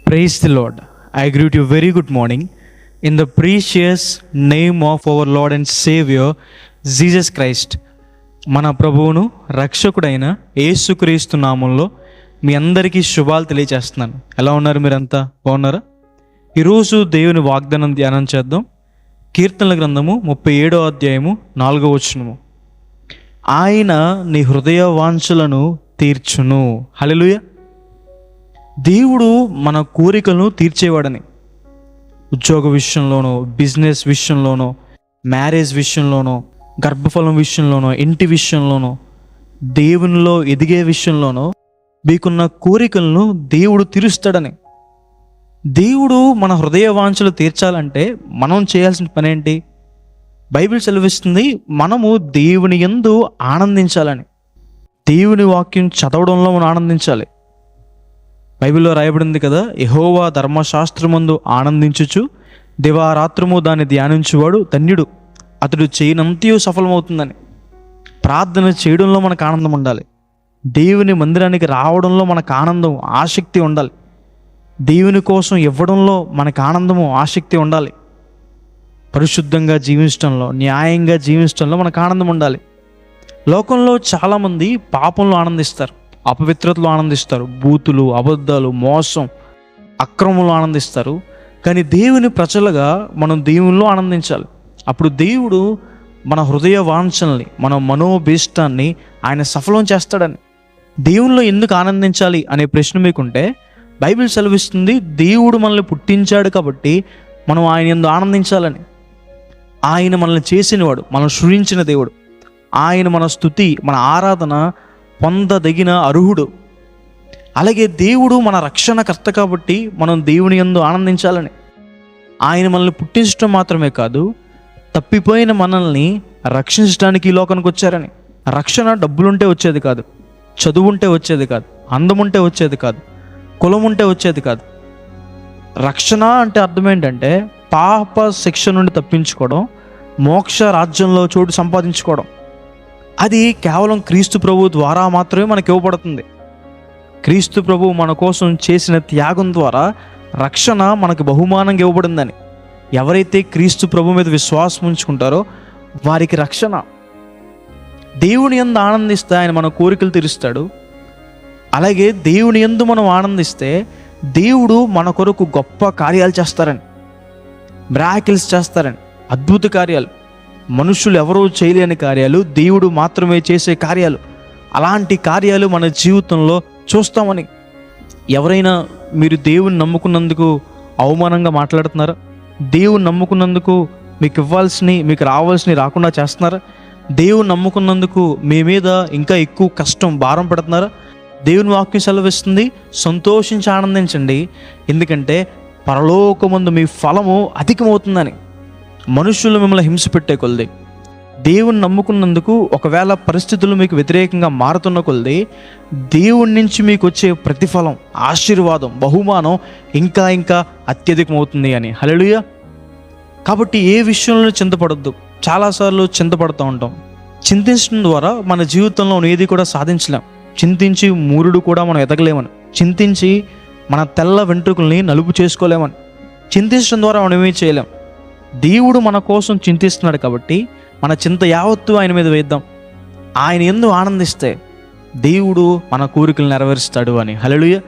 Praise the Lord. I greet you very good morning in the precious name of our Lord and Savior Jesus Christ. మన ప్రభువును రక్షకుడైన యేసుక్రీస్తు నామంలో మీ అందరికీ శుభాలు తెలియజేస్తున్నాను. ఎలా ఉన్నారు? మీరంతా బాగున్నారా? ఈరోజు దేవుని వాగ్దానం ధ్యానం చేద్దాం. కీర్తనల గ్రంథము 37వ అధ్యాయము 4వ వచనము. ఆయన నీ హృదయ వాంఛలను తీర్చును. హల్లెలూయా. దేవుడు మన కోరికలను తీర్చేవాడని. ఉద్యోగ విషయంలోనో, బిజినెస్ విషయంలోనో, మ్యారేజ్ విషయంలోనో, గర్భఫలం విషయంలోనో, ఇంటి విషయంలోనో, దేవునిలో ఎదిగే విషయంలోనో మీకున్న కోరికలను దేవుడు తీరుస్తాడని. దేవుడు మన హృదయ వాంఛలు తీర్చాలంటే మనం చేయాల్సిన పని ఏంటి? బైబిల్ సెలవిస్తుంది, మనము దేవుని యందు ఆనందించాలని. దేవుని వాక్యం చదవడంలో మనం ఆనందించాలి. బైబిల్లో రాయబడింది కదా, యెహోవా ధర్మశాస్త్రమందు ఆనందించుచు దివారాత్రము దాన్ని ధ్యానించువాడు ధన్యుడు, అతడు చేయనంతయు సఫలమవుతుందని. ప్రార్థన చేయడంలో మనకు ఆనందం ఉండాలి. దేవుని మందిరానికి రావడంలో మనకు ఆనందం, ఆసక్తి ఉండాలి. దేవుని కోసం ఇవ్వడంలో మనకు ఆనందము, ఆసక్తి ఉండాలి. పరిశుద్ధంగా జీవించడంలో, న్యాయంగా జీవించడంలో మనకు ఆనందం ఉండాలి. లోకంలో చాలామంది పాపంలో ఆనందిస్తారు, అపవిత్రతలో ఆనందిస్తారు, బూతులు, అబద్ధాలు, మోసం, అక్రమంలో ఆనందిస్తారు. కానీ దేవుని ప్రజలుగా మనం దేవునిలో ఆనందించాలి. అప్పుడు దేవుడు మన హృదయ వాంఛల్ని, మన మనోభీష్టాన్ని ఆయన సఫలం చేస్తాడని. దేవునిలో ఎందుకు ఆనందించాలి అనే ప్రశ్న మీకుంటే, బైబిల్ సెలవిస్తుంది, దేవుడు మనల్ని పుట్టించాడు కాబట్టి మనం ఆయన యందు ఆనందించాలని. ఆయన మనల్ని చేసినవాడు, మనం సృజించిన దేవుడు. ఆయన మన స్తుతి, మన ఆరాధన పొందదగిన అర్హుడు. అలాగే దేవుడు మన రక్షణకర్త కాబట్టి మనం దేవుని యందు ఆనందించాలని. ఆయన మనల్ని పుట్టించడం మాత్రమే కాదు, తప్పిపోయిన మనల్ని రక్షించడానికి ఈ లోకానికి వచ్చారని. రక్షణ డబ్బులుంటే వచ్చేది కాదు, చదువు ఉంటే వచ్చేది కాదు, అందం ఉంటే వచ్చేది కాదు, కులం ఉంటే వచ్చేది కాదు. రక్షణ అంటే అర్థం ఏంటంటే పాప శిక్ష నుండి తప్పించుకోవడం, మోక్ష రాజ్యంలో చోటు సంపాదించుకోవడం. అది కేవలం క్రీస్తు ప్రభు ద్వారా మాత్రమే మనకు ఇవ్వబడుతుంది. క్రీస్తు ప్రభు మన కోసం చేసిన త్యాగం ద్వారా రక్షణ మనకు బహుమానంగా ఇవ్వబడిందని. ఎవరైతే క్రీస్తు ప్రభు మీద విశ్వాసం ఉంచుకుంటారో వారికి రక్షణ. దేవుని యందు ఆనందిస్తే ఆయన మన కోరికలు తీరుస్తాడు. అలాగే దేవుని యందు మనం ఆనందిస్తే దేవుడు మన కొరకు గొప్ప కార్యాలు చేస్తారని, మిరాకిల్స్ చేస్తారని, అద్భుత కార్యాలు, మనుషులు ఎవరూ చేయలేని కార్యాలు, దేవుడు మాత్రమే చేసే కార్యాలు. అలాంటి కార్యాలు మన జీవితంలో చూస్తామని. ఎవరైనా మీరు దేవుని నమ్ముకున్నందుకు అవమానంగా మాట్లాడుతున్నారా? దేవుని నమ్ముకున్నందుకు మీకు ఇవ్వాల్సినవి, మీకు రావాల్సినవి రాకుండా చేస్తున్నారా? దేవుని నమ్ముకున్నందుకు మీ మీద ఇంకా ఎక్కువ కష్టం, భారం పెడుతున్నారా? దేవుని వాక్యం సెలవిస్తుంది, సంతోషించి ఆనందించండి, ఎందుకంటే పరలోకమందు మీ ఫలము అధికమవుతుందని. మనుషులు మిమ్మల్ని హింస పెట్టే కొలది, దేవుని నమ్ముకున్నందుకు ఒకవేళ పరిస్థితులు మీకు వ్యతిరేకంగా మారుతున్న కొలది, దేవుడి నుంచి మీకు వచ్చే ప్రతిఫలం, ఆశీర్వాదం, బహుమానం ఇంకా ఇంకా అత్యధికమవుతుంది అని. హల్లెలూయా. కాబట్టి ఏ విషయంలో చింతపడొద్దు. చాలాసార్లు చింతపడుతూ ఉంటాం. చింతించడం ద్వారా మన జీవితంలో ఏది కూడా సాధించలేం. చింతించి మూరుడు కూడా మనం ఎదగలేమని, చింతించి మన తెల్ల వెంట్రుకల్ని నలుపు చేసుకోలేమని, చింతించడం ద్వారా మనం ఏమీ చేయలేం. దేవుడు మన కోసం చింతిస్తున్నాడు కాబట్టి మన చింత యావత్తు ఆయన మీద వేద్దాం. ఆయన యందు ఆనందిస్తే దేవుడు మన కోరికలు నెరవేరుస్తాడు అని. హల్లెలూయా.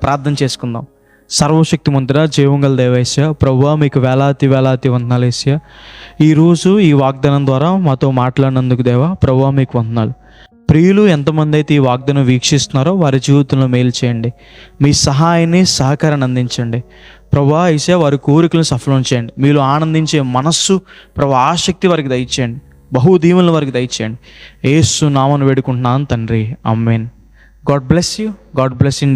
ప్రార్థన చేసుకుందాం. సర్వశక్తిమంతుడా, జీవంగల దేవేశ్య, ప్రభువా మీకు వేలాది వేలాది వందనాలు యేసయ్యా. ఈరోజు ఈ వాగ్దానం ద్వారా మాతో మాట్లాడినందుకు దేవా, ప్రభువా మీకు వందనాలు. ప్రియులు ఎంతమంది అయితే ఈ వాగ్దానం వీక్షిస్తున్నారో వారి జీవితంలో మేలు చేయండి. మీ సహాయాన్ని, సహకారాన్ని అందించండి ప్రభువా. యేసయ్యా, వారి కోరికలను సఫలం చేయండి. మీలో ఆనందించే మనస్సు ప్రభువా, ఆసక్తి వారికి దయచేయండి. బహుదీవులను వారికి దయచేయండి. యేసు నామమున వేడుకుంటున్నాను తండ్రి, ఆమేన్. God bless you. God bless India.